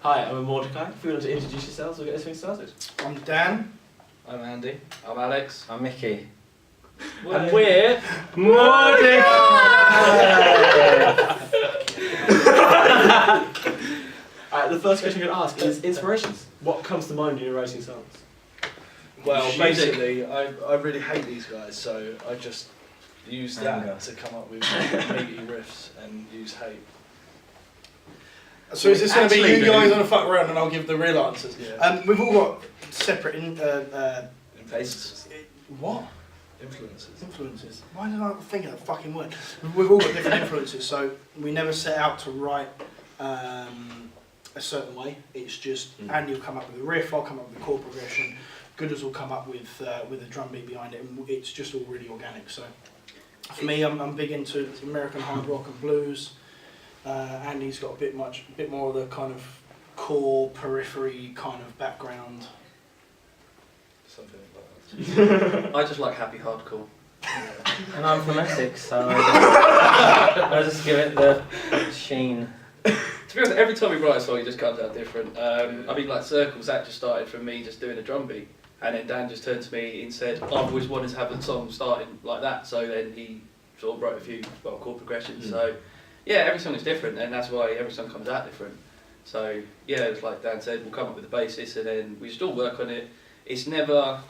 Hi, I'm Mordecai. If you want to introduce yourselves, we'll get this thing started. I'm Dan. I'm Andy. I'm Alex. I'm Mickey. And we're Mordecai! The first question I'm going to ask is inspirations. What comes to mind when you're writing songs? Well, Music. basically, I really hate these guys, so I just use that to come up with meaty riffs and use hate. So is this going to be Actually, you guys on a fuck around and I'll give the real answers? Yeah. We've all got separate Influences. what? Influences. Influences. Why did I think of that fucking word? We've all got different influences, so we never set out to write a certain way. It's just Andy will come up with a riff, I'll come up with a chord progression, Gooders will come up with a drum beat behind it, and it's just all really organic. So for me, I'm big into American hard rock and blues. Andy's got a bit more of the kind of core periphery kind of background. Something like that. I just like happy hardcore. And I'm from Essex, so I just give it the sheen. To be honest, every time we write a song, it just comes out different. I mean, like Circles, that just started from me just doing a drum beat, and then Dan just turned to me and said, "I've always wanted to have a song starting like that." So then he sort of wrote a few chord progressions. So yeah, every song is different, and that's why every song comes out different. So yeah, it's like Dan said, we'll come up with the basis, and then we just all work on it. It's never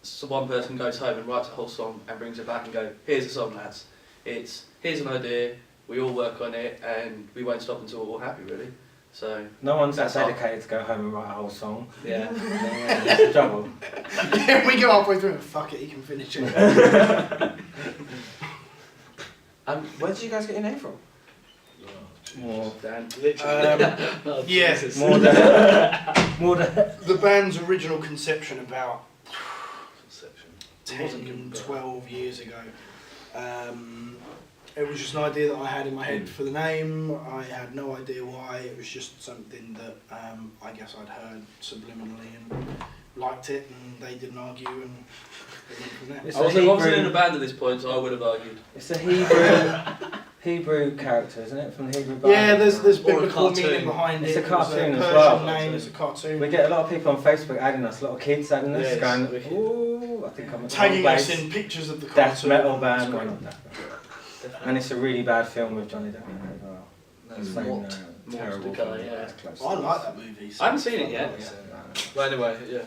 so one person goes home and writes a whole song and brings it back and go, "Here's a song, lads." It's here's an idea. We all work on it, and we won't stop until we're all happy, really. So No one's that That's dedicated to go home and write a whole song. yeah. That's the trouble. Yeah, we go halfway through and fuck it, you can finish it. Where did you guys get your name from? More, Dan. Literally. Yeah, more than the band's original conception about Conception. 10, 12 years ago. It was just an idea that I had in my head for the name. I had no idea why. It was just something that I guess I'd heard subliminally and liked it, and they didn't argue, and it went from there. It's I wasn't in a band at this point, so I would have argued. It's a Hebrew character, isn't it? From the Hebrew Bible. Yeah, there's Or a biblical cartoon. meaning behind It's it. a cartoon It was as a well. Persian name, it's a cartoon. We get a lot of people on Facebook adding us, a lot of kids adding us, Yeah, it's going, wicked. "Ooh, I think I'm at the Tagging wrong us place." in pictures of the cartoon. Death metal band. It's Why great. not that? And it's a really bad film with Johnny Depp in it as well. That's Same, Mort. terrible Mordecai, film. yeah. It's close. I like that movie. So I haven't seen it yet. Yeah, Well, anyway, yeah.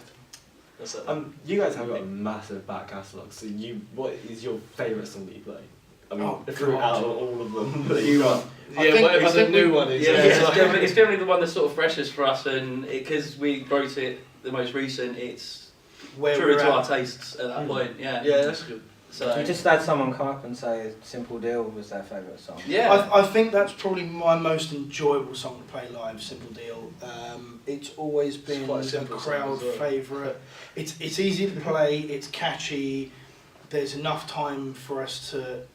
That's it. You guys have got a massive back catalogue, so what is your favourite song that you play? I mean, throughout all of them that you run. Yeah, whatever I the think new one is. Yeah, it's it's like- generally the one that's sort of freshest for us, and because we wrote it the most recent, it's where truer we're to our at. tastes at that point. Yeah. Yeah, that's good. So You just had someone come up and say Simple Deal was their favourite song. yeah. I think that's probably my most enjoyable song to play live, Simple Deal. It's always been quite a a simple song crowd as well. favourite. It's easy to play, it's catchy, there's enough time for us to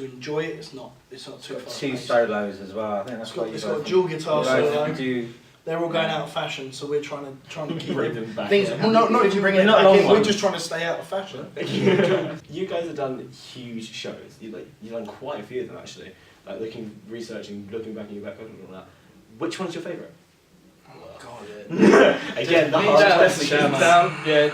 enjoy it, it's not too Got fast two paced. solos as well. I think that's what you It's both got a dual guitar you solo. both do. They're all going out of fashion, so we're trying to keep Bring them back. things. Well, not even bringing it Not back long in. We're ones. just trying to stay out of fashion. You guys have done huge shows. You've done quite a few of them actually. Like researching, looking back in your back catalogue and all that. Which one's your favourite? Oh God, Again, the Me, hard down, question.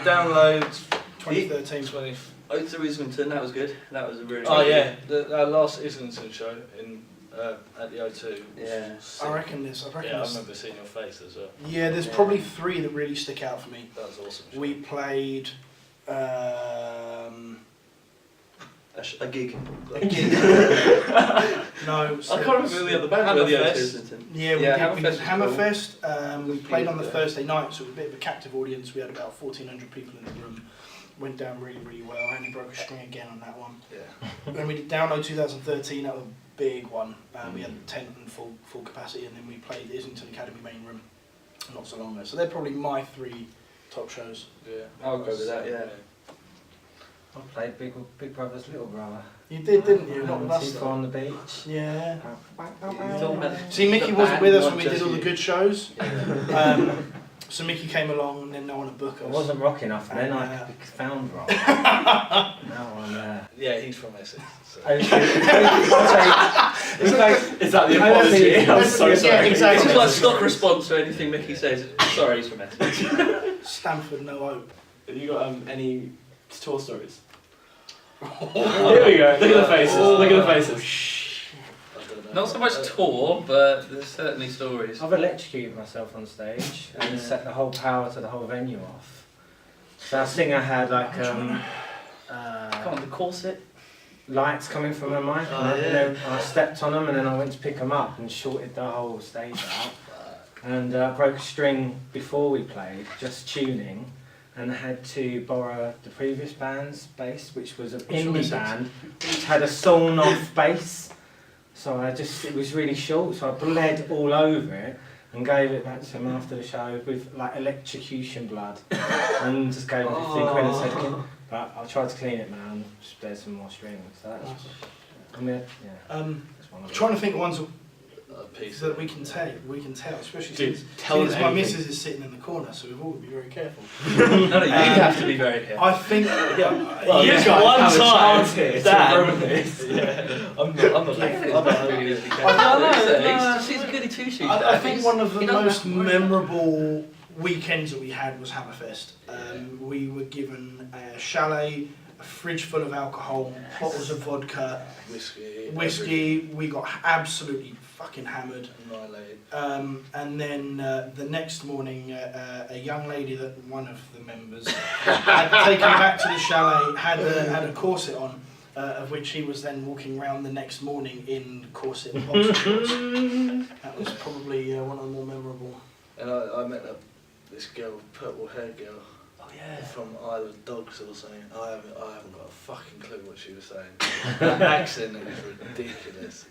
downloads. 2013. 20. Oath to Islington, that was good. That was a really Oh good yeah, our last Islington show in at the O2. Yeah. I reckon this. Yeah, I remember seeing your face as well. Yeah, there's probably three that really stick out for me. That was awesome. show. We played A gig. no, I can't remember the other band. Hammerfest. The O2 Islington. Yeah, we Yeah, did Hammerfest Hammerfest. We played on the Thursday night, so it was a bit of a captive audience. We had about 1,400 people in the room. Went down really, really well. I only broke a string again on that one. Yeah. Then we did Download 2013. That was a big one. We had a tent and full capacity, and then we played the Islington Academy main room not so long ago. So they're probably my three top shows. Yeah. I'll go with that, yeah. I played Big Brother's Little Brother. You did, didn't you? Not with us. People though. on the beach. Yeah. Talking about See, Mickey the wasn't band, with us not when we just did all the you. good shows. So Mickey came along, and then no one would book us. I wasn't rock enough, and then I Yeah. found rock. Now I'm Yeah, he's from Essex. So. I'll Is that the apology? I'm so Yeah, sorry. exactly. This is like stock response to anything Mickey says. Sorry, he's from Essex. Stamford, no hope. Have you got any tour stories? Here we go. Look at the faces. Look at the faces. I don't know. Not so much tour, but there's certainly stories. I've electrocuted myself on stage and set the whole power to the whole venue off. So our singer had like Come on, the corset. lights coming from her mic, and then I stepped on them, and then I went to pick them up and shorted the whole stage out, and broke a string before we played, just tuning, and had to borrow the previous band's bass, which was an indie band, which had a sawn off bass. So it was really short, so I bled all over it and gave it back to him after the show with like electrocution blood, and just gave him 15 quid and said, but I tried to clean it now and there's some more strings. So that's, I mean, yeah. That's one of I'm them. trying to think of ones Piece that we can tell, especially Dude, since tell us my anything. missus is sitting in the corner, so we've all got to be very careful. No, you have to be very careful. I think Well, You this got guy one has a time, chance here to Dan. ruin this. I'm not Really careful. no, She's a goody two shoes. I think one of the He doesn't most have to worry. memorable weekends that we had was Hammerfest. We were given a chalet, a fridge full of alcohol, bottles of vodka, whiskey. We got absolutely fucking hammered. Annihilated. And then the next morning, a young lady that one of the members had taken back to the chalet had a corset on, of which he was then walking around the next morning in corset and boxer shorts. That was probably one of the more memorable. And I met this girl, purple hair girl. Oh yeah. From Isle of Dogs or something. I haven't got a fucking clue what she was saying. That accent is ridiculous.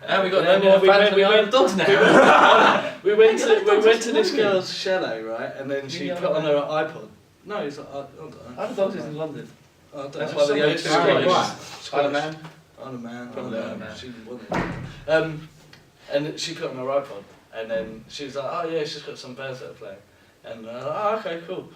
And we got no more fans than Isle of Dogs now. We went to this girl's chalet, right? And then she put on her iPod. No, it's like, I don't know. Isle of Dogs is in London. I don't That's know. why the Somewhere O2 Scottish. Isle of Man. Isle of Man. Probably Isle of Man. She wanted. And she put on her iPod, and then she was like, "Oh yeah, she's got some bands that are playing," and oh okay, cool.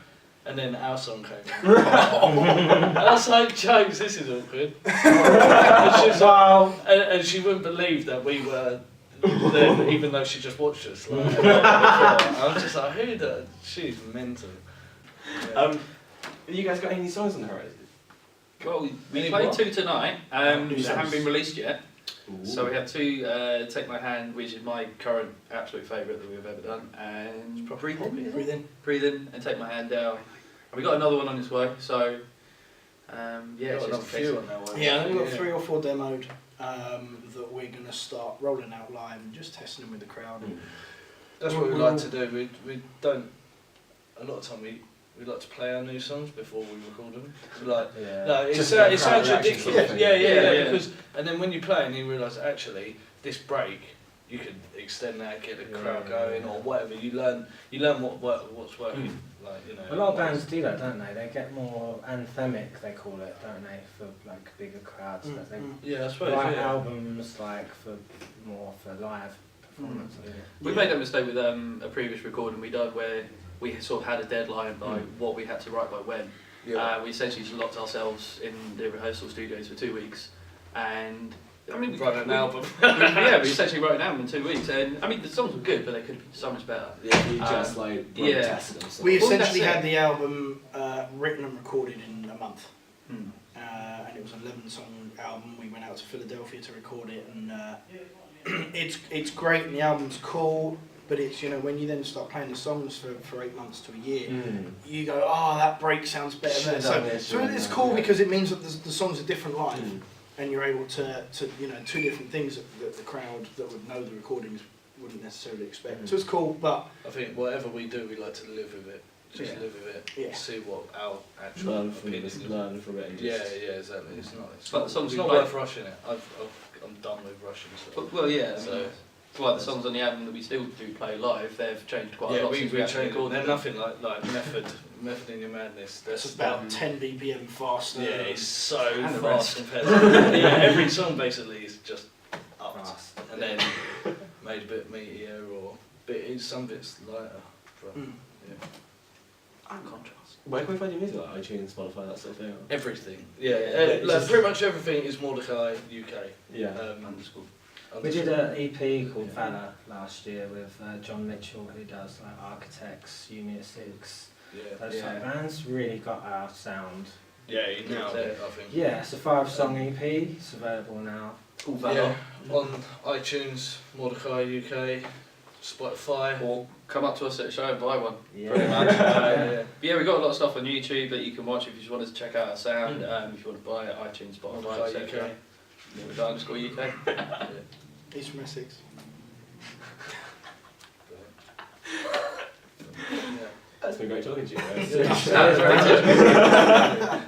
And then our song came. And I was like, "James, this is awkward." And she was like, and she wouldn't believe that we were there, even though she just watched us. Like, I was just like, "Who the? She's mental." Yeah. Have you guys got any songs on the horizon? Well, we Any played what? 2 tonight. They New haven't songs. been released yet. Ooh. So we have 2, Take My Hand, which is my current absolute favourite that we've ever done, and Breathe In, Breathe in. Breathe In, and Take My Hand Down. And we got another one on its way, so yeah, Got it's another just a case few of- on that one. Yeah, we've got 3 or 4 demoed that we're going to start rolling out live and just testing them with the crowd. That's what we like to do. We don't. A lot of time we like to play our new songs before we record them. Like, no, it Just get sounds crowd reaction ridiculous. sort of Yeah, thing. Yeah. Because and then when you play and you realise actually this break you could extend that, get the crowd going or whatever. You learn what's working. Like A lot of bands do that, don't they? They get more anthemic, they call it, don't they, for like bigger crowds. That they Yeah, I suppose. write Yeah. albums like for live performance. We made that mistake with a previous recording we done where we sort of had a deadline by what we had to write by when. Yeah. We essentially just locked ourselves in the rehearsal studios for 2 weeks, and I mean, Write an album. we essentially wrote an album in 2 weeks, and I mean the songs were good, but they could have been so much better. Yeah, you just like yeah. tested them. So. We Well, essentially that's it. had the album written and recorded in a month. Hmm. And it was an 11-song album. We went out to Philadelphia to record it, and it's great. And the album's cool, but it's when you then start playing the songs for 8 months to a year, you go, oh, that break sounds better there. So it's cool because it means that the songs are different live, and you're able to 2 different things that the crowd that would know the recordings wouldn't necessarily expect. So it's cool, but I think whatever we do, we like to live with it. Just Yeah. live with it. Yeah. See what our actual learn from opinion it. is. Learn from it. And Yeah, just, exactly. It's not. It's But not, the songs it's we not play- worth rushing it. I'm done with rushing stuff. Well, yeah. So That's why the songs on the album that we still do play live, they've changed quite a yeah, lot we since we actually changed. recorded They're them. nothing like method in your madness. That's it's about 10 BPM faster. Yeah, it's so And the fast rest. compared to yeah, every song basically is just upped Fast. and then made a bit meatier or some bits lighter. But, yeah. And contrast. where can we find your music? Like iTunes, Spotify, that sort of thing. Everything. Yeah, it's like just- pretty much everything is Mordecai UK. Yeah. Underscore. We did an EP called Valor last year with John Mitchell, who does like Architects, U-Music, those type of bands. Really got our sound. Yeah, you nailed it, I think. Yeah, it's a 5-song EP. It's available now. All Valor. Yeah, on iTunes, Mordecai UK, Spotify. Or come up to us at a show and buy one. Yeah. Pretty much. Yeah. But yeah, we've got a lot of stuff on YouTube that you can watch if you just wanted to check out our sound. If you want to buy it, iTunes, Spotify, Mordecai etc. Mordecai _UK. He's from Essex. That's been great talking to you. Yeah.